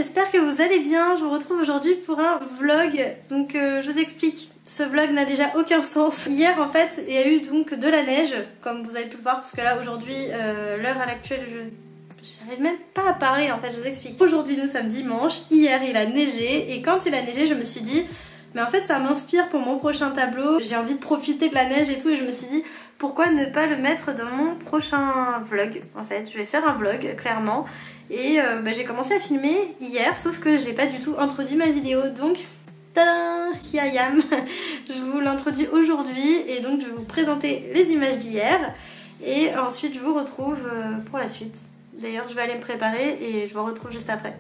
j'espère que vous allez bien. Je vous retrouve aujourd'hui pour un vlog. Donc je vous explique, ce vlog n'a déjà aucun sens. Hier en fait il y a eu donc de la neige, comme vous avez pu le voir, parce que là aujourd'hui, l'heure à l'actuelle, j'arrive même pas à parler en fait, je vous explique. Aujourd'hui nous sommes dimanche, hier il a neigé et quand il a neigé je me suis dit mais en fait ça m'inspire pour mon prochain tableau, j'ai envie de profiter de la neige et tout et je me suis dit pourquoi ne pas le mettre dans mon prochain vlog. En fait je vais faire un vlog clairement et j'ai commencé à filmer hier sauf que j'ai pas du tout introduit ma vidéo donc tadam, here I am. Je vous l'introduis aujourd'hui et donc je vais vous présenter les images d'hier et ensuite je vous retrouve pour la suite. D'ailleurs je vais aller me préparer et je vous retrouve juste après.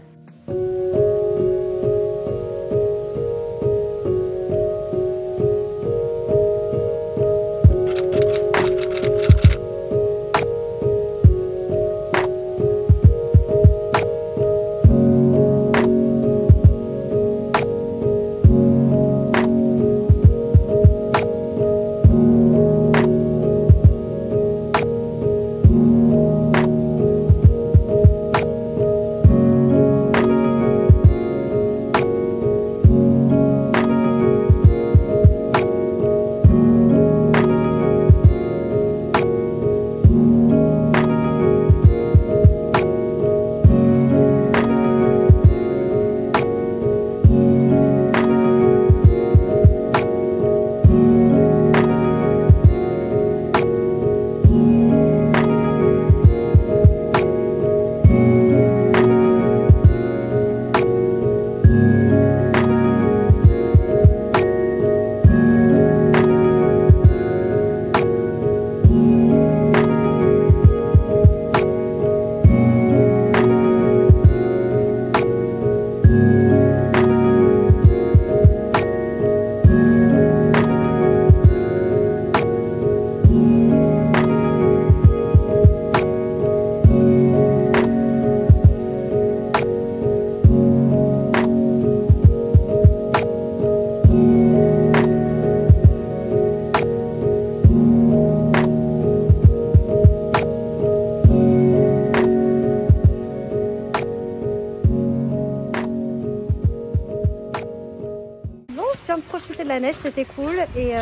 De la neige, c'était cool et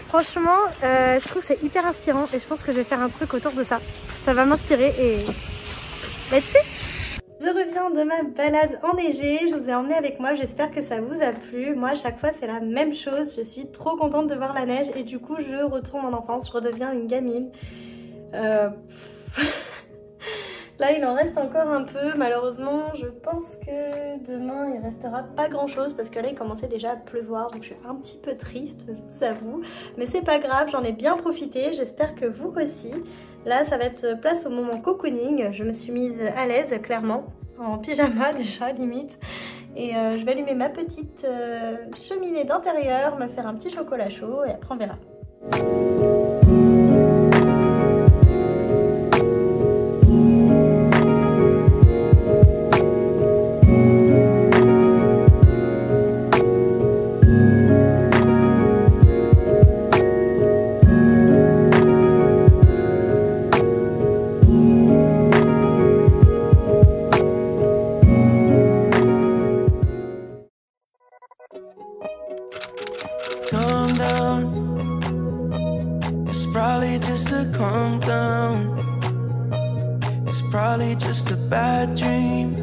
franchement je trouve c'est hyper inspirant et je pense que je vais faire un truc autour de ça. Ça va m'inspirer et let's see. Je reviens de ma balade enneigée, je vous ai emmené avec moi, j'espère que ça vous a plu. Moi à chaque fois c'est la même chose, je suis trop contente de voir la neige et du coup je retourne en enfance, je redeviens une gamine. Là il en reste encore un peu, malheureusement je pense que demain il restera pas grand chose parce que là il commençait déjà à pleuvoir donc je suis un petit peu triste, je vous avoue. Mais c'est pas grave, j'en ai bien profité, j'espère que vous aussi. Là ça va être place au moment cocooning, je me suis mise à l'aise clairement, en pyjama déjà limite. Et je vais allumer ma petite cheminée d'intérieur, me faire un petit chocolat chaud et après on verra. Calm down, it's probably just a calm down. It's probably just a bad dream.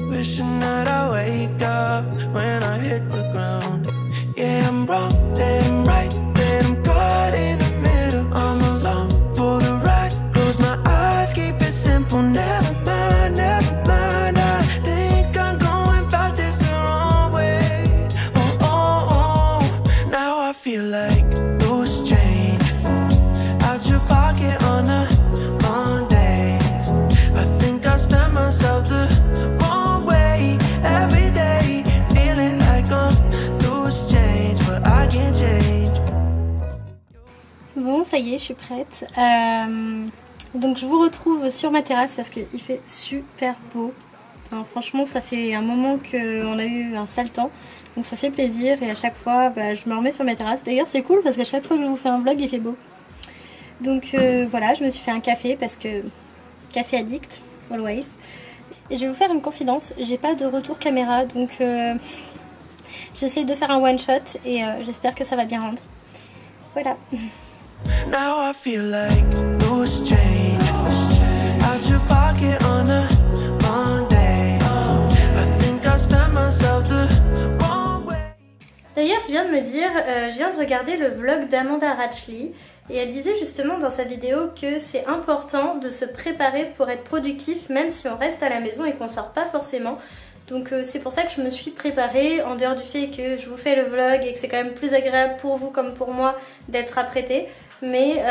Wishing that I wake up when I hit the ground. Yeah, I'm wrong, then right, then I'm caught in the middle. I'm along for the ride, close my eyes, keep it simple. Never mind, never mind. I think I'm going about this the wrong way. Now I feel like loose change out your pocket on a Monday. I think I spent myself the wrong way every day, feeling like I'm loose change, but I can't change. Bon ça y est, je suis prête. Donc je vous retrouve sur ma terrasse parce qu'il fait super beau. Enfin, franchement ça fait un moment qu'on a eu un sale temps. Donc ça fait plaisir et à chaque fois je me remets sur ma terrasse. D'ailleurs c'est cool parce qu'à chaque fois que je vous fais un vlog il fait beau. Donc voilà, je me suis fait un café parce que café addict. always. Et je vais vous faire une confidence, j'ai pas de retour caméra, donc j'essaye de faire un one shot et j'espère que ça va bien rendre. Voilà. Now I feel like loose change out your pocket on a Monday. I think I spent myself the wrong way. D'ailleurs, je viens de me dire, je viens de regarder le vlog d'Amanda Ratchley et elle disait justement dans sa vidéo que c'est important de se préparer pour être productif même si on reste à la maison et qu'on sort pas forcément. Donc c'est pour ça que je me suis préparée, en dehors du fait que je vous fais le vlog et que c'est quand même plus agréable pour vous comme pour moi d'être apprêtée. Mais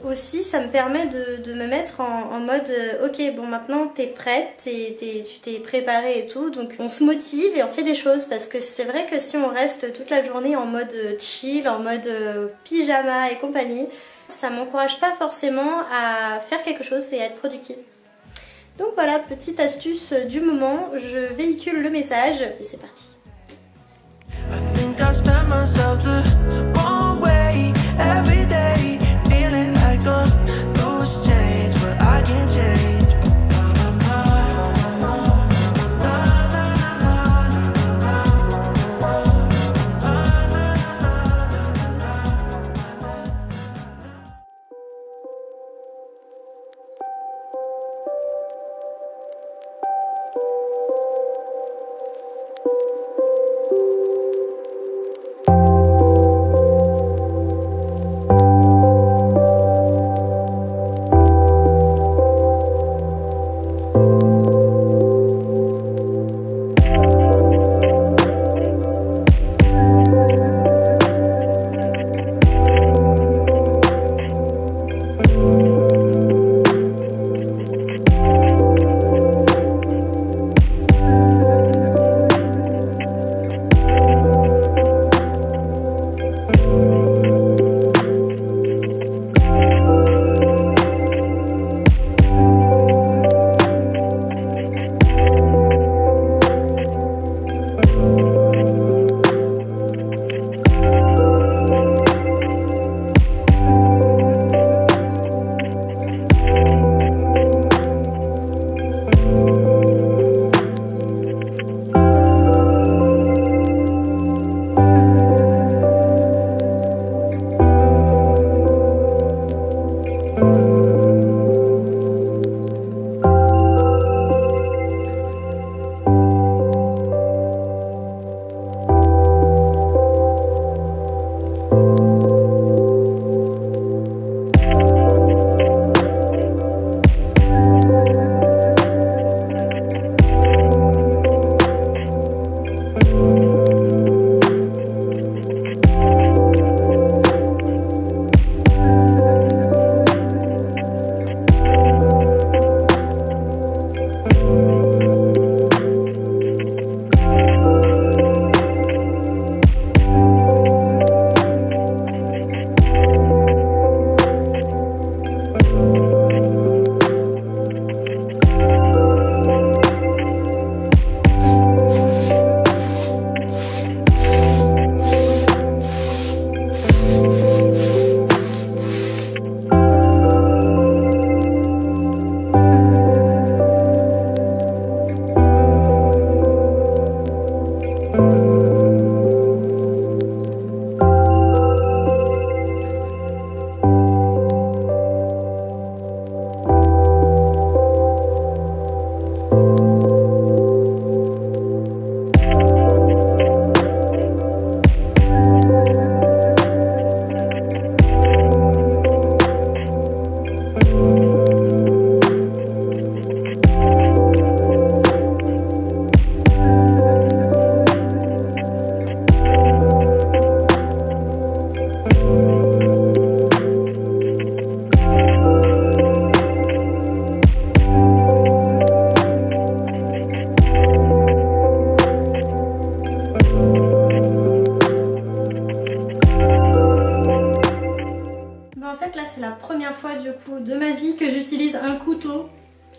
aussi ça me permet de me mettre en mode ok, bon, maintenant t'es prête, tu t'es préparée et tout, donc on se motive et on fait des choses, parce que c'est vrai que si on reste toute la journée en mode chill, en mode pyjama et compagnie, ça m'encourage pas forcément à faire quelque chose et à être productive. Donc voilà, petite astuce du moment, je véhicule le message et c'est parti. I think I spent myself the wrong way every day, feeling like I'm loose change, but I can change.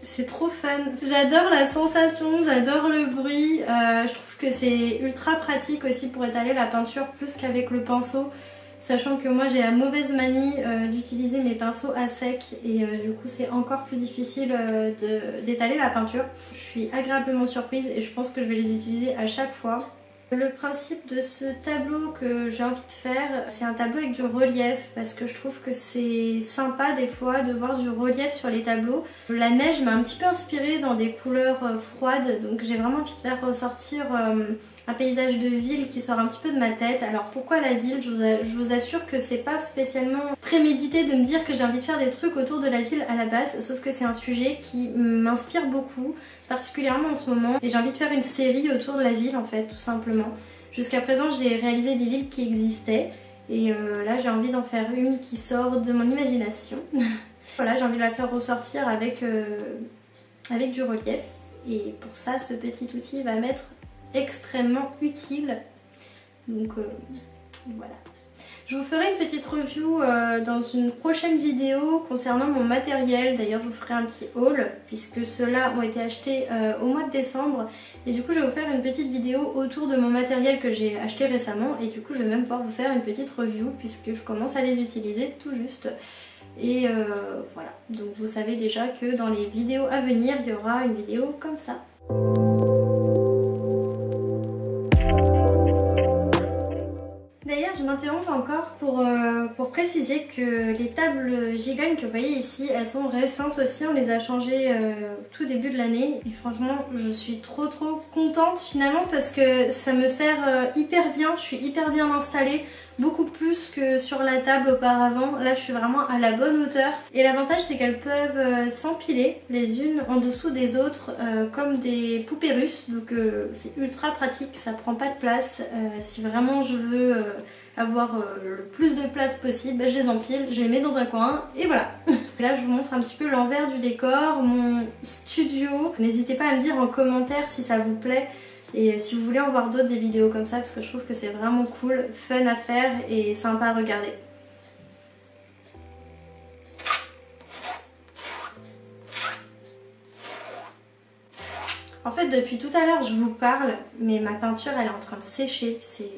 C'est trop fun. J'adore la sensation, j'adore le bruit. Je trouve que c'est ultra pratique aussi pour étaler la peinture plus qu'avec le pinceau. sachant que moi j'ai la mauvaise manie d'utiliser mes pinceaux à sec et du coup c'est encore plus difficile d'étaler la peinture. Je suis agréablement surprise et je pense que je vais les utiliser à chaque fois. Le principe de ce tableau que j'ai envie de faire, c'est un tableau avec du relief parce que je trouve que c'est sympa des fois de voir du relief sur les tableaux. La neige m'a un petit peu inspirée dans des couleurs froides, donc j'ai vraiment envie de faire ressortir un paysage de ville qui sort un petit peu de ma tête. Alors pourquoi la ville? Je vous assure que c'est pas spécialement prémédité de me dire que j'ai envie de faire des trucs autour de la ville à la base, sauf que c'est un sujet qui m'inspire beaucoup, particulièrement en ce moment, et j'ai envie de faire une série autour de la ville en fait, tout simplement. Jusqu'à présent j'ai réalisé des villes qui existaient et là j'ai envie d'en faire une qui sort de mon imagination. Voilà, j'ai envie de la faire ressortir avec du relief et pour ça ce petit outil va m'être extrêmement utile. Donc voilà. Je vous ferai une petite review dans une prochaine vidéo concernant mon matériel. D'ailleurs je vous ferai un petit haul puisque ceux-là ont été achetés au mois de décembre. Et du coup je vais vous faire une petite vidéo autour de mon matériel que j'ai acheté récemment. Et du coup je vais même pouvoir vous faire une petite review puisque je commence à les utiliser tout juste. Et voilà, donc vous savez déjà que dans les vidéos à venir il y aura une vidéo comme ça. D'ailleurs je m'interromps encore pour préciser que les tables Gigogne que vous voyez ici, elles sont récentes aussi, on les a changées tout début de l'année et franchement je suis trop contente finalement parce que ça me sert hyper bien, je suis hyper bien installée, beaucoup plus que sur la table auparavant. Là je suis vraiment à la bonne hauteur et l'avantage c'est qu'elles peuvent s'empiler les unes en dessous des autres comme des poupées russes, donc c'est ultra pratique, ça prend pas de place. Si vraiment je veux avoir le plus de place possible, je les empile, je les mets dans un coin et voilà. Là je vous montre un petit peu l'envers du décor, mon studio. N'hésitez pas à me dire en commentaire si ça vous plaît et si vous voulez en voir d'autres des vidéos comme ça parce que je trouve que c'est vraiment cool, fun à faire et sympa à regarder. En fait depuis tout à l'heure je vous parle mais ma peinture elle est en train de sécher, c'est...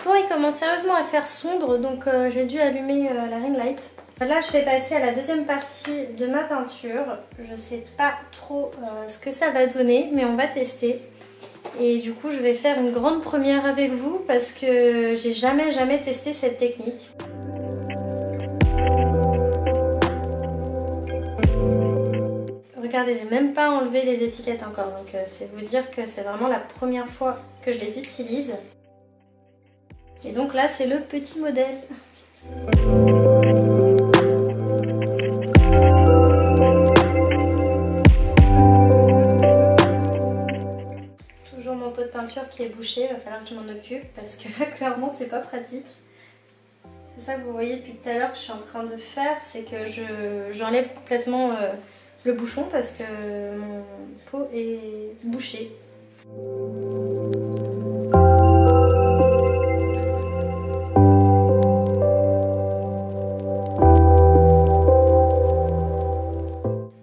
Bon il commence sérieusement à faire sombre donc j'ai dû allumer la ring light. Là je vais passer à la deuxième partie de ma peinture. Je sais pas trop ce que ça va donner mais on va tester. Et du coup je vais faire une grande première avec vous parce que j'ai jamais testé cette technique. Regardez, j'ai même pas enlevé les étiquettes encore, donc c'est vous dire que c'est vraiment la première fois que je les utilise. Et donc là c'est le petit modèle. Toujours mon pot de peinture qui est bouché, il va falloir que je m'en occupe parce que là clairement c'est pas pratique. C'est ça que vous voyez depuis tout à l'heure que je suis en train de faire, c'est que j'enlève complètement le bouchon parce que mon pot est bouché.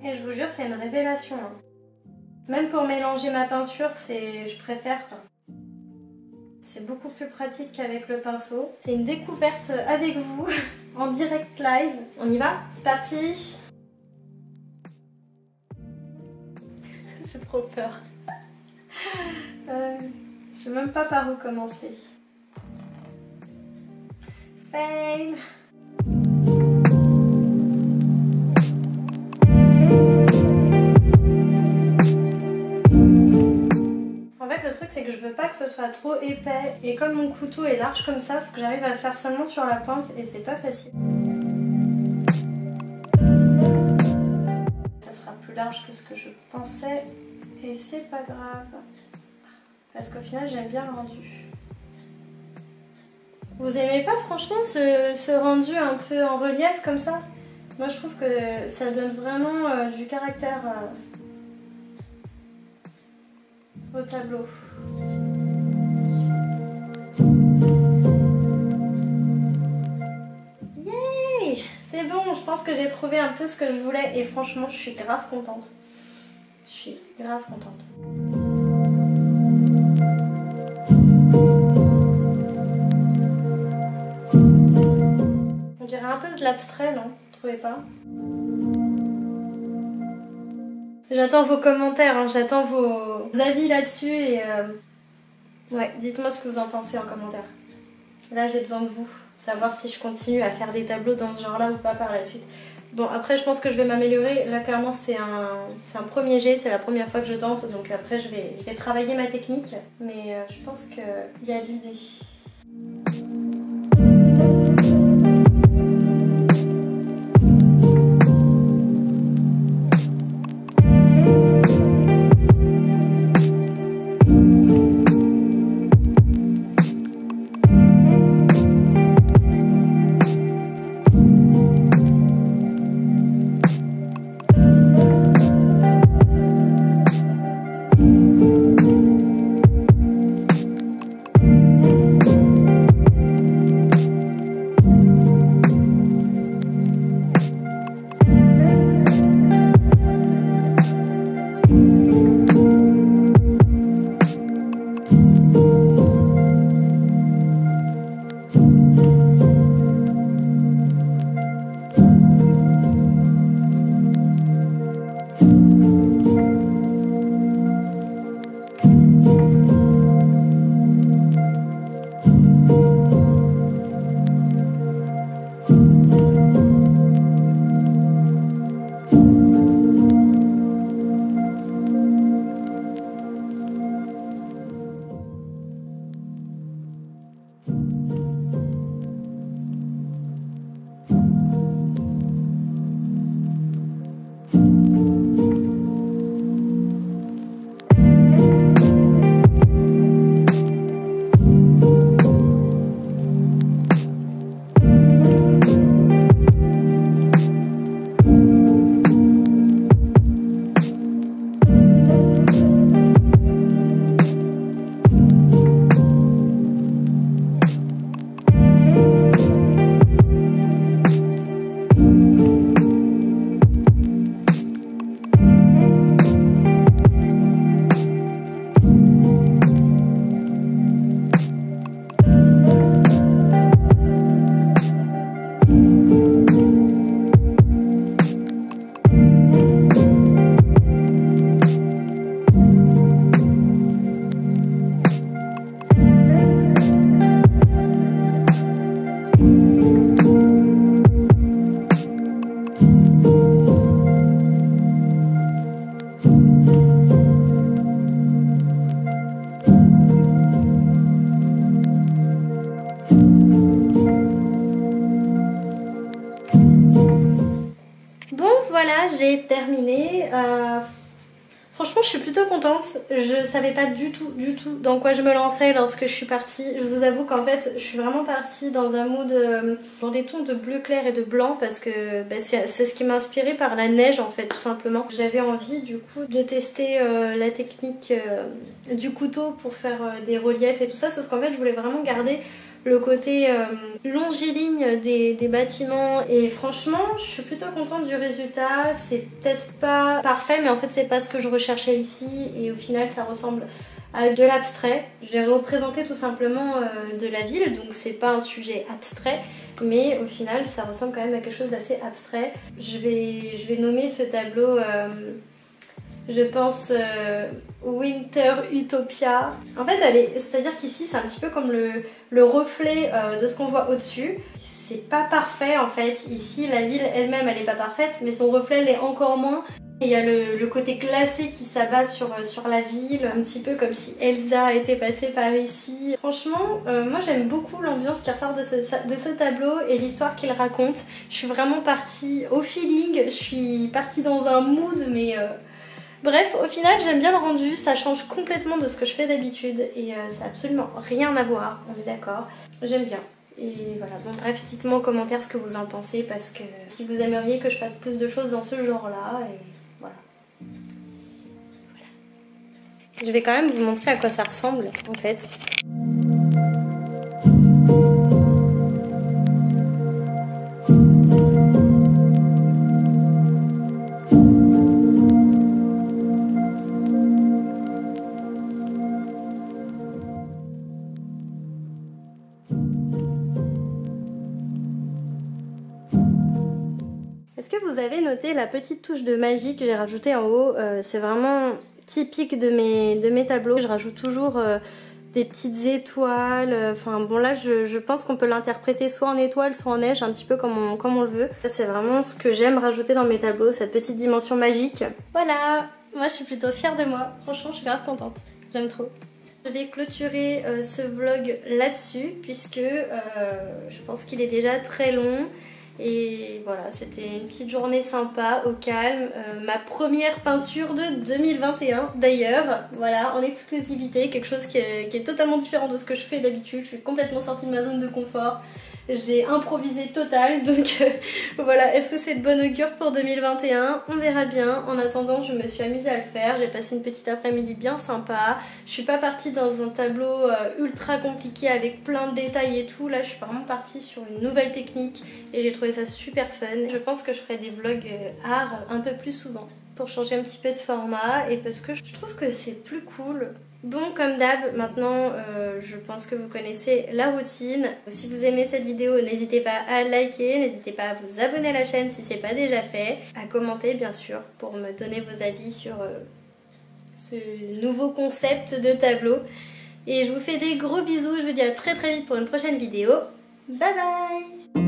Et je vous jure c'est une révélation. Hein. Même pour mélanger ma peinture, je préfère. C'est beaucoup plus pratique qu'avec le pinceau. C'est une découverte avec vous en direct live. On y va? C'est parti! J'ai trop peur. Je sais même pas par où commencer. Fail. En fait le truc c'est que je veux pas que ce soit trop épais et comme mon couteau est large comme ça, il faut que j'arrive à le faire seulement sur la pointe et c'est pas facile. Ça sera plus large que ce que je pensais. Et c'est pas grave, parce qu'au final j'aime bien le rendu. Vous aimez pas franchement ce rendu un peu en relief comme ça? Moi je trouve que ça donne vraiment du caractère au tableau. Yay! C'est bon, je pense que j'ai trouvé un peu ce que je voulais et franchement je suis grave contente. Je suis grave contente. dirait un peu de l'abstrait, non? Vous trouvez pas? J'attends vos commentaires, hein, j'attends vos avis là-dessus et ouais, dites-moi ce que vous en pensez en commentaire. Là, j'ai besoin de vous, savoir si je continue à faire des tableaux dans ce genre-là ou pas par la suite. Bon, après, je pense que je vais m'améliorer. Là, clairement, c'est un premier jet, c'est la première fois que je tente, donc après, je vais travailler ma technique. Mais je pense qu'il y a de l'idée. J'ai terminé. Franchement, je suis plutôt contente. Je savais pas du tout dans quoi je me lançais lorsque je suis partie. Je vous avoue qu'en fait, je suis vraiment partie dans un mood, dans des tons de bleu clair et de blanc parce que c'est ce qui m'a inspiré par la neige en fait, tout simplement. J'avais envie du coup de tester la technique du couteau pour faire des reliefs et tout ça, sauf qu'en fait, je voulais vraiment garder le côté longiligne des bâtiments et franchement je suis plutôt contente du résultat. C'est peut-être pas parfait mais en fait c'est pas ce que je recherchais ici et au final ça ressemble à de l'abstrait. J'ai représenté tout simplement de la ville, donc c'est pas un sujet abstrait mais au final ça ressemble quand même à quelque chose d'assez abstrait. Je vais nommer ce tableau je pense Winter Utopia. En fait, c'est-à-dire qu'ici, c'est un petit peu comme le reflet de ce qu'on voit au-dessus. C'est pas parfait en fait. Ici, la ville elle-même, elle est pas parfaite, mais son reflet l'est encore moins. Et il y a le côté glacé qui s'abat sur la ville, un petit peu comme si Elsa était passée par ici. Franchement, moi j'aime beaucoup l'ambiance qui ressort de ce tableau et l'histoire qu'il raconte. Je suis vraiment partie au feeling, je suis partie dans un mood, mais... Bref, au final j'aime bien le rendu, ça change complètement de ce que je fais d'habitude et ça n'a absolument rien à voir, on est d'accord. J'aime bien. Et voilà, bon bref, dites-moi en commentaire ce que vous en pensez parce que si vous aimeriez que je fasse plus de choses dans ce genre-là, et voilà. Je vais quand même vous montrer à quoi ça ressemble en fait. Est-ce que vous avez noté la petite touche de magie que j'ai rajoutée en haut? C'est vraiment typique de mes tableaux. Je rajoute toujours des petites étoiles. Enfin bon, là je pense qu'on peut l'interpréter soit en étoile, soit en neige, un petit peu comme on le veut. C'est vraiment ce que j'aime rajouter dans mes tableaux, cette petite dimension magique. Voilà, moi je suis plutôt fière de moi. Franchement, je suis grave contente. J'aime trop. Je vais clôturer ce vlog là-dessus puisque je pense qu'il est déjà très long. Et voilà, c'était une petite journée sympa, au calme. Ma première peinture de 2021 d'ailleurs, voilà, en exclusivité, quelque chose qui est totalement différent de ce que je fais d'habitude. Je suis complètement sortie de ma zone de confort. J'ai improvisé total, donc voilà, est-ce que c'est de bon augure pour 2021? On verra bien. En attendant, je me suis amusée à le faire, j'ai passé une petite après-midi bien sympa. Je suis pas partie dans un tableau ultra compliqué avec plein de détails et tout. Là, je suis vraiment partie sur une nouvelle technique et j'ai trouvé ça super fun. Je pense que je ferai des vlogs art un peu plus souvent pour changer un petit peu de format et parce que je trouve que c'est plus cool. Bon, comme d'hab, maintenant je pense que vous connaissez la routine. Si vous aimez cette vidéo, n'hésitez pas à liker, n'hésitez pas à vous abonner à la chaîne si c'est pas déjà fait, à commenter bien sûr pour me donner vos avis sur ce nouveau concept de tableau. Et je vous fais des gros bisous, je vous dis à très vite pour une prochaine vidéo. Bye bye!